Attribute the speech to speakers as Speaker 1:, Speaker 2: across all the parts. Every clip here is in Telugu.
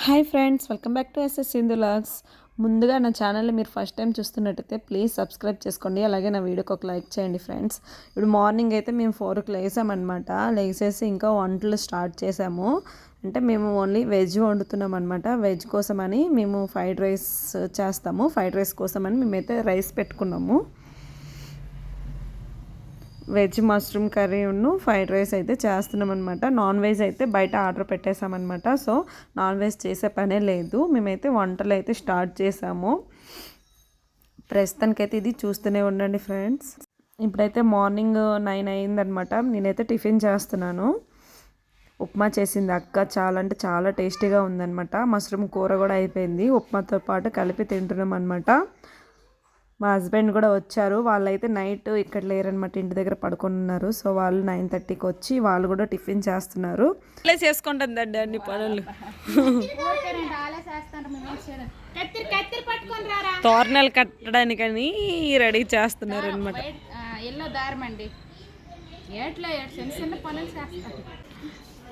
Speaker 1: Hi friends, welcome back to SS Sindhu vlogs. ముందుగా నా ఛానల్ని మీరు ఫస్ట్ టైం చూస్తున్నట్టయితే ప్లీజ్ సబ్స్క్రైబ్ చేసుకోండి. అలాగే నా వీడియోకి ఒక లైక్ చేయండి ఫ్రెండ్స్. ఇప్పుడు మార్నింగ్ అయితే మేము 4కి లేసామన్నమాట. లేసేసి ఇంకా వంటలు స్టార్ట్ చేసాము. అంటే మేము ఓన్లీ వెజ్ వండుతున్నాం అనమాట. వెజ్ కోసమని మేము ఫ్రైడ్ రైస్ చేస్తాము. ఫ్రైడ్ రైస్ కోసమని మేమైతే రైస్ పెట్టుకున్నాము. వెజ్ మష్రూమ్ కర్రీ ఉన్ను ఫ్రైడ్ రైస్ అయితే చేస్తున్నాం అనమాట. నాన్ వెజ్ అయితే బయట ఆర్డర్ పెట్టేసామన్నమాట. సో నాన్ వెజ్ చేసే పనే లేదు. మేమైతే వంటలు అయితే స్టార్ట్ చేసాము. ప్రస్తుతానికైతే ఇది చూస్తూనే ఉండండి ఫ్రెండ్స్. ఇప్పుడైతే మార్నింగ్ 9 అయిందనమాట. నేనైతే టిఫిన్ చేస్తున్నాను. ఉప్మా చేసింది అక్క. చాలా అంటే చాలా టేస్టీగా ఉందన్నమాట. మష్రూమ్ కూర కూడా అయిపోయింది. ఉప్మాతో పాటు కలిపి తింటున్నాం అనమాట. మా హస్బెండ్ కూడా వచ్చారు. వాళ్ళైతే నైట్ ఇక్కడ లేరనమాట, ఇంటి దగ్గర పడుకున్నారు. సో వాళ్ళు 9:30కి వచ్చి వాళ్ళు కూడా టిఫిన్ చేస్తున్నారు. చేసుకుంటుందండి అన్ని పనులు. తోరణాలు కట్టడానికని రెడీ చేస్తున్నారు అనమాట.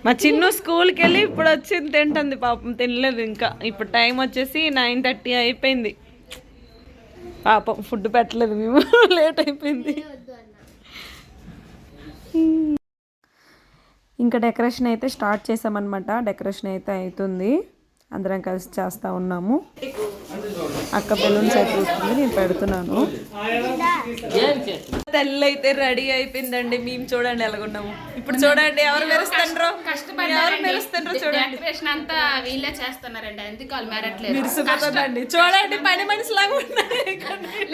Speaker 1: మా చిన్న స్కూల్కి వెళ్ళి ఇప్పుడు వచ్చింది తింటుంది. పాపం తినలేదు ఇంకా. ఇప్పుడు టైం వచ్చేసి 9:30 అయిపోయింది. పాపం ఫుడ్ పెట్టలేదు మేము, లేట్ అయిపోయింది. ఇంకా డెకరేషన్ అయితే స్టార్ట్ చేసామన్నమాట. డెకరేషన్ అయితే అవుతుంది. అందరం కలిసి చేస్తూ ఉన్నాము. అక్క బెలూన్స్ అయితే వస్తుంది, నేను పెడుతున్నాను. తెల్ల అయితే రెడీ అయిపోయిందండి. మేము చూడండి ఎలాగున్నాము. ఇప్పుడు చూడండి ఎవరు మెరుస్తుండ్రో, ఎవరు మెరుస్తుండ్రో చూడండి.
Speaker 2: అంతా వీళ్ళే చేస్తున్నారండి, ఎందుకు వాళ్ళు మెరట్లేదు.
Speaker 1: మెరుసుకుంటుందండి చూడండి. పని మనిషిలాగా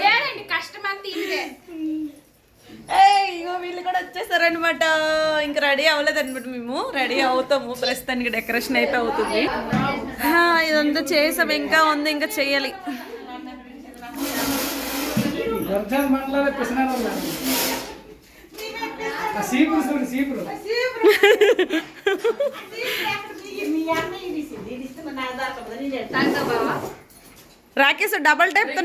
Speaker 2: లేదండి, కష్టం అంతా ఇదే.
Speaker 1: ఇగో వీళ్ళు కూడా వచ్చేసారనమాట. ఇంకా రెడీ అవ్వలేదన్నమాట. మేము రెడీ అవుతాము. ప్రస్తుతానికి డెకరేషన్ అయితే అవుతుంది. ఇదంతా చేసాం, ఇంకా ఉంది, ఇంకా చెయ్యాలి. రాకేష్ డబల్ టైప్ తో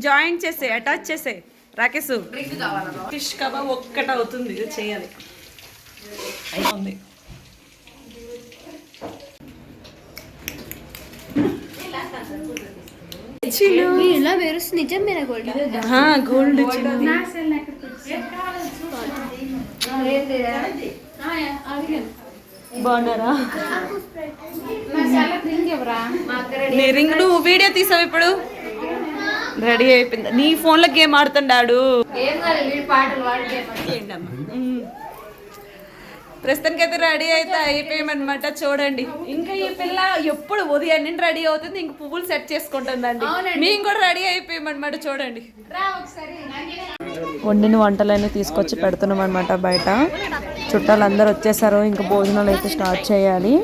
Speaker 1: జాయింట్ చేసే, అటాచ్ చేసే. రాకేష్ ఫిష్ కబాబ్ ఒక్కటి అవుతుంది, ఇది చేయాలి. అయిపోయింది. గోల్డ్ బాగున్నారా? నీ రింగ్ నువ్వు వీడియో తీసావు. ఇప్పుడు రెడీ అయిపోయింది. నీ ఫోన్లో గేమ్ ఆడుతున్నాడు. ప్రస్తుతానికి అయితే రెడీ అయితే అయిపోయామన్నమాట. చూడండి, ఇంకా ఈ పిల్ల ఎప్పుడు ఉదయం నుండి రెడీ అవుతుంది. ఇంక పువ్వులు సెట్ చేసుకుంటుందండి. మేము కూడా రెడీ అయిపోయామన్నమాట. చూడండి, వండిన వంటలన్నీ తీసుకొచ్చి పెడుతున్నాం అనమాట బయట. చుట్టాలు అందరూ వచ్చేసారు. ఇంకా భోజనాలు అయితే స్టార్ట్ చేయాలి.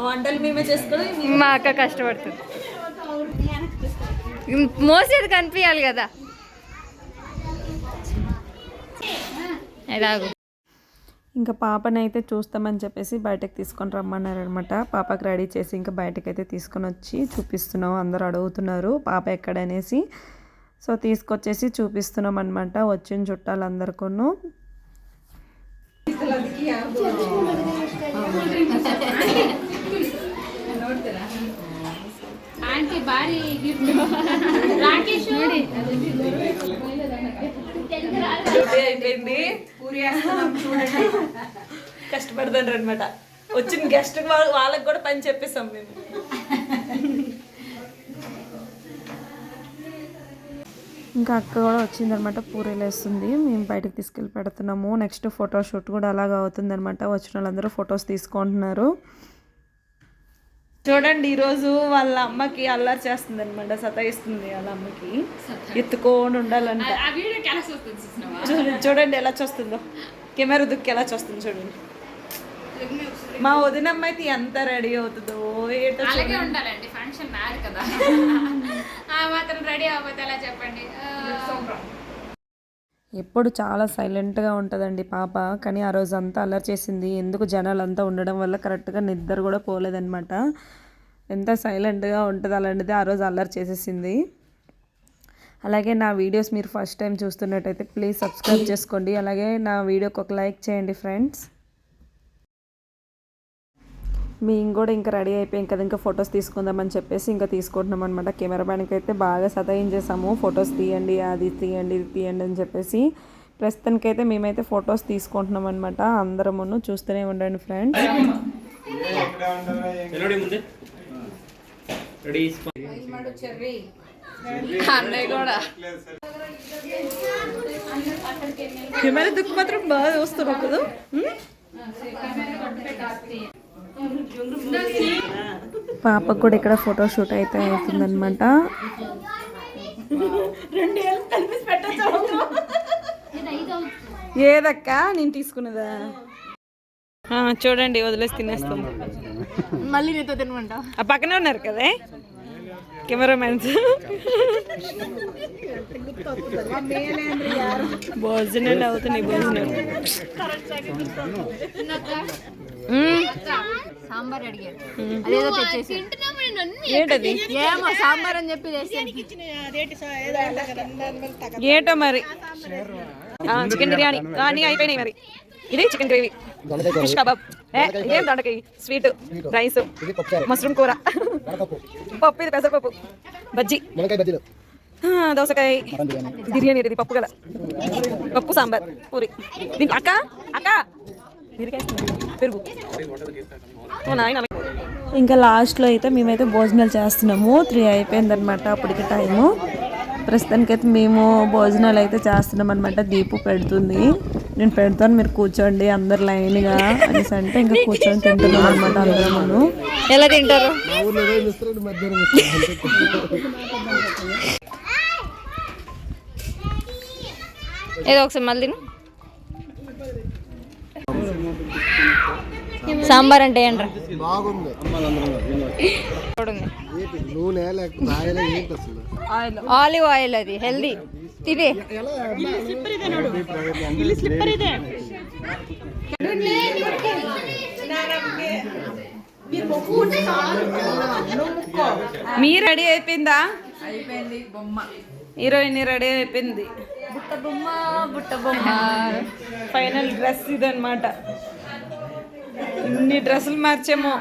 Speaker 1: వంటలు మేమే చేసుకుని
Speaker 2: మా అక్క కష్టపడుతుంది. మోసేది కనిపించాలి కదా.
Speaker 1: ఇంకా పాపని అయితే చూస్తామని చెప్పేసి బయటకు తీసుకొని రమ్మన్నారు అనమాట. పాపకి రెడీ చేసి ఇంకా బయటకు అయితే తీసుకొని వచ్చి చూపిస్తున్నాం. అందరూ అడుగుతున్నారు పాప ఎక్కడనేసి. సో తీసుకొచ్చేసి చూపిస్తున్నాం అనమాట వచ్చిన చుట్టాలందరికీ. అయిపోయింది. కష్టపడతాను అనమాట. వచ్చిన గెస్ట్ వాళ్ళకి కూడా పని చెప్పేసాం మేము. ఇంకా అక్క కూడా వచ్చిందనమాట. పూరీలు వేస్తుంది. మేము బయటకు తీసుకెళ్ళి పెడుతున్నాము. నెక్స్ట్ ఫోటోషూట్ కూడా అలాగా అవుతుందనమాట. వచ్చిన వాళ్ళందరూ ఫొటోస్ తీసుకుంటున్నారు. చూడండి, ఈరోజు వాళ్ళ అమ్మకి అల్లరి చేస్తుంది అనమాట. సతాయిస్తుంది వాళ్ళ అమ్మకి. ఎత్తుకొని ఉండాలంట. చూడండి ఎలా చూస్తుందో. కెమెరా దుక్కి ఎలా చూస్తుంది చూడండి. మా వదినమ్మ అయితే ఎంత రెడీ అవుతుందో.
Speaker 2: ఉండాలండి, ఫంక్షన్ నాది కదా. మాత్రం రెడీ అవ్వదు ఎలా చెప్పండి.
Speaker 1: ఎప్పుడు చాలా సైలెంట్గా ఉంటుందండి పాప. కానీ ఆ రోజు అంతా అల్లరి చేసింది. ఎందుకు జనాలు అంతా ఉండడం వల్ల కరెక్ట్గా నిద్ర కూడా పోలేదన్నమాట. ఎంత సైలెంట్గా ఉంటుంది అలాంటిది ఆ రోజు అల్లరి చేసేసింది. అలాగే నా వీడియోస్ మీరు ఫస్ట్ టైం చూస్తున్నట్టయితే ప్లీజ్ సబ్స్క్రైబ్ చేసుకోండి. అలాగే నా వీడియోకి ఒక లైక్ చేయండి ఫ్రెండ్స్. మేము కూడా ఇంకా రెడీ అయిపోయాం కదా, ఇంకా ఫొటోస్ తీసుకుందామని చెప్పేసి ఇంకా తీసుకుంటున్నాం అనమాట. కెమెరామ్యాన్కి అయితే బాగా సతాయించేసాము, ఫొటోస్ తీయండి, అది తీయండి, ఇది తీయండి అని చెప్పేసి. ప్రస్తుతానికైతే మేమైతే ఫొటోస్ తీసుకుంటున్నాం అనమాట. అందరమును చూస్తూనే ఉండండి ఫ్రెండ్స్. కెమెరా దుక్కు మాత్రం బాగా చూస్తున్నావు కదా. పాపకు కూడా ఇక్కడ ఫోటోషూట్ అయితే అవుతుందన్నమాట. ఏదక్క నేను తీసుకున్నదా? చూడండి వదిలేసి తినేస్తాం.
Speaker 2: మళ్ళీ నీతో తినమంట.
Speaker 1: ఆ పక్కనే ఉన్నారు కదా కెమెరామెన్స్. భోజనాలు అవుతున్నాయి, భోజనాలు.
Speaker 2: సాంబార్ అడిగారు, అదేదో తెచ్చేసి.
Speaker 1: ఏంటది?
Speaker 2: ఏమో సాంబార్ అని చెప్పి
Speaker 1: ఏటో మరి. చికెన్ బిర్యానీ అన్నీ అయిపోయినాయి మరి. ఇది చికెన్ గ్రేవీ, ఫిష్ కబాబ్, ఇదేం దొండకాయ, స్వీట్, రైస్, మష్రూమ్ కూర, పప్పు, ఇది పెసరపప్పు, బజ్జీ, దోసకాయ బిర్యానీ, ఇది పప్పు కదా, పప్పు సాంబార్, పూరి. అక్క అక్క పెరుగు. ఇంకా లాస్ట్లో అయితే మేమైతే భోజనాలు చేస్తున్నాము. 3 అయిపోయిందనమాట అప్పటికి టైము. ప్రస్తుతానికైతే మేము భోజనాలు అయితే చేస్తున్నాం అనమాట. దీపు పెడుతుంది, నేను పెడతాను మీరు కూర్చోండి అందరు లైన్గా అనేసి అంటే ఇంకా కూర్చొని తింటున్నాం అనమాట అందరము. ఎలా తింటారు?
Speaker 2: ఏదో ఒకసారి మళ్ళీ సాంబార్ అంటే ఏంట్రా
Speaker 3: బాగుంది.
Speaker 2: ఆలివ్ ఆయిల్, అది హెల్దీ. తినే
Speaker 1: మీ రెడీ అయిపోయిందా? అయిపోయింది. బొమ్మ హీరోయిన్ రెడీ అయిపోయింది.
Speaker 2: బుట్ట బొమ్మ, బుట్ట బొమ్మ.
Speaker 1: ఫైనల్ డ్రెస్ ఇదన్నమాట. ఇన్ని డ్రెస్సులు మార్చాము.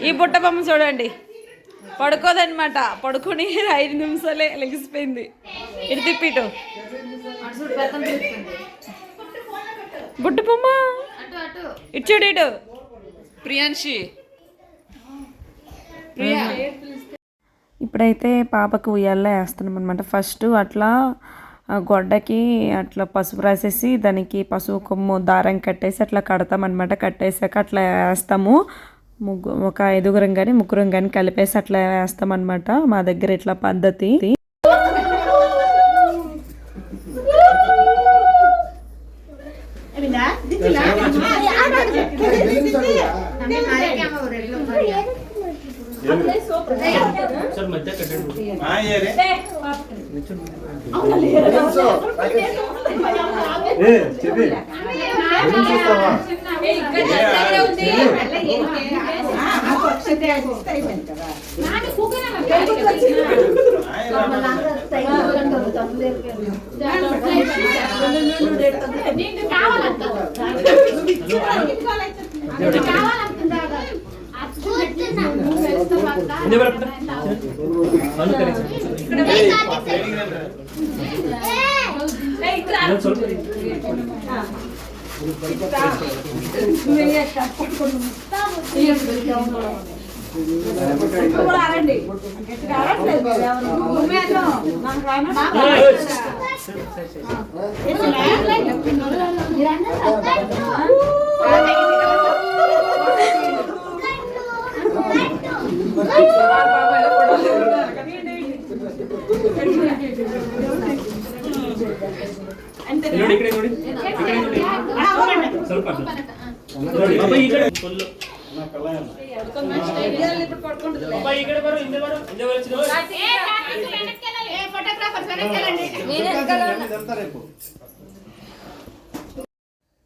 Speaker 1: ఈ బుట్ట బొమ్మ చూడండి, పడుకోదన్నమాట. పడుకుని 5 నిమిషాలే లెగిసిపోయింది. ఇటు తిప్పిటు బుట్ట బొమ్మ. ఇటు చూడు, ఇటు ప్రియాంశి. ఇప్పుడైతే పాపకు ఉయ్యాల్లో వేస్తున్నాం అనమాట. ఫస్ట్ అట్లా గొడ్డకి అట్లా పసుపు రాసేసి దానికి పసుపు కొమ్ము దారం కట్టేసి అట్లా కడతామన్నమాట. కట్టేసాక అట్లా వేస్తాము. ఒక 5గురం కానీ 3గురం కానీ కలిపేసి అట్లా వేస్తామన్నమాట. మా దగ్గర ఇట్లా పద్ధతి.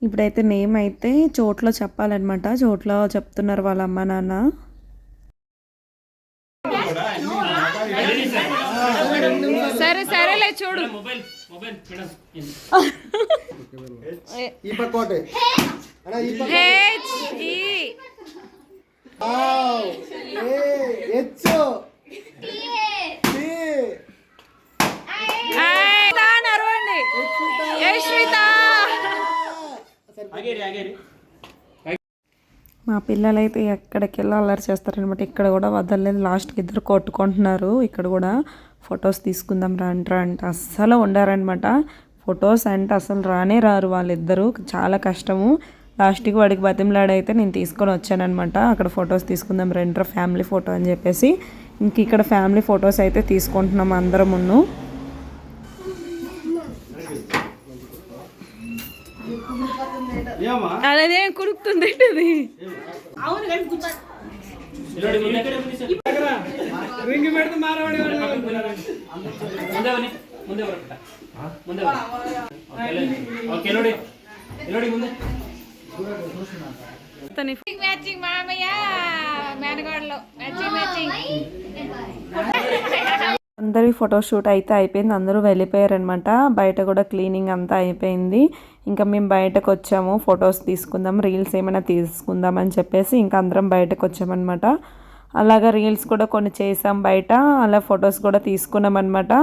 Speaker 1: ఇప్పుడైతే నేమ్ అయితే చోట్లో చెప్పాలన్నమాట. చోట్లో చెప్తున్నారు వాళ్ళ అమ్మ నాన్న.
Speaker 2: సరే సరేలే చూడు.
Speaker 3: మొబైల్ మొబైల్ మేడం
Speaker 4: ఈ పక్కోటే అడా ఈ పక్క
Speaker 2: హెచ్ ఈ
Speaker 4: ఆవ్ ఏ హెచ్ టి
Speaker 2: ఐ దాన అరవండి. యశ్విత
Speaker 3: ఆగేరి ఆగేరి.
Speaker 1: మా పిల్లలైతే ఎక్కడికి వెళ్ళి అల్లరి చేస్తారనమాట. ఇక్కడ కూడా వదలలేదు. లాస్ట్కి ఇద్దరు కొట్టుకుంటున్నారు. ఇక్కడ కూడా ఫొటోస్ తీసుకుందాం రంట్రా అంటే అస్సలు ఉండారనమాట. ఫొటోస్ అంటే అసలు రానే రారు వాళ్ళిద్దరూ. చాలా కష్టము. లాస్ట్కి వాడికి బతిమలాడైతే నేను తీసుకొని వచ్చానమాట. అక్కడ ఫొటోస్ తీసుకుందాం రంట్రా ఫ్యామిలీ ఫోటో అని చెప్పేసి ఇంక ఇక్కడ ఫ్యామిలీ ఫొటోస్ అయితే తీసుకుంటున్నాం అందరం ఉన్ను. అదేం కురుకుతుంది ఏంటది.
Speaker 3: రింగి పెడితే మారవాడి ముందే ముందే ముందే ఓకే లోడి లోడి ముందే.
Speaker 2: మ్యాచింగ్ మామయ్య మేనగాడలో మ్యాచింగ్.
Speaker 1: అందరి ఫోటోషూట్ అయితే అయిపోయింది. అందరూ వెళ్ళిపోయారనమాట. బయట కూడా క్లీనింగ్ అంతా అయిపోయింది. ఇంకా మేము బయటకు వచ్చాము ఫొటోస్ తీసుకుందాం, రీల్స్ ఏమైనా తీసుకుందాం అని చెప్పేసి ఇంకా అందరం బయటకు వచ్చామన్నమాట. అలాగా రీల్స్ కూడా కొన్ని చేసాం బయట, అలా ఫొటోస్ కూడా తీసుకున్నాం అనమాట.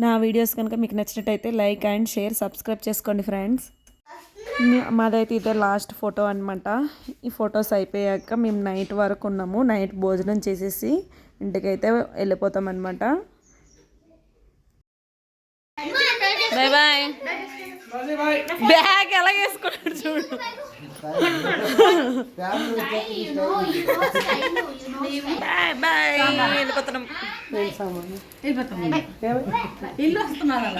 Speaker 1: నా వీడియోస్ కనుక మీకు నచ్చినట్టయితే లైక్ అండ్ షేర్, సబ్స్క్రైబ్ చేసుకోండి ఫ్రెండ్స్. మాదైతే ఇదే లాస్ట్ ఫోటో అనమాట. ఈ ఫొటోస్ అయిపోయాక మేము నైట్ వరకు ఉన్నాము. నైట్ భోజనం చేసేసి ఇంటికైతే వెళ్ళిపోతాం అనమాట. Bye bye. బ్యాగ్ ఎలా వేసుకున్నాడు చూడు. Bye bye. వెళ్ళిపోతున్నాం. ఇల్లు వస్తున్నారు.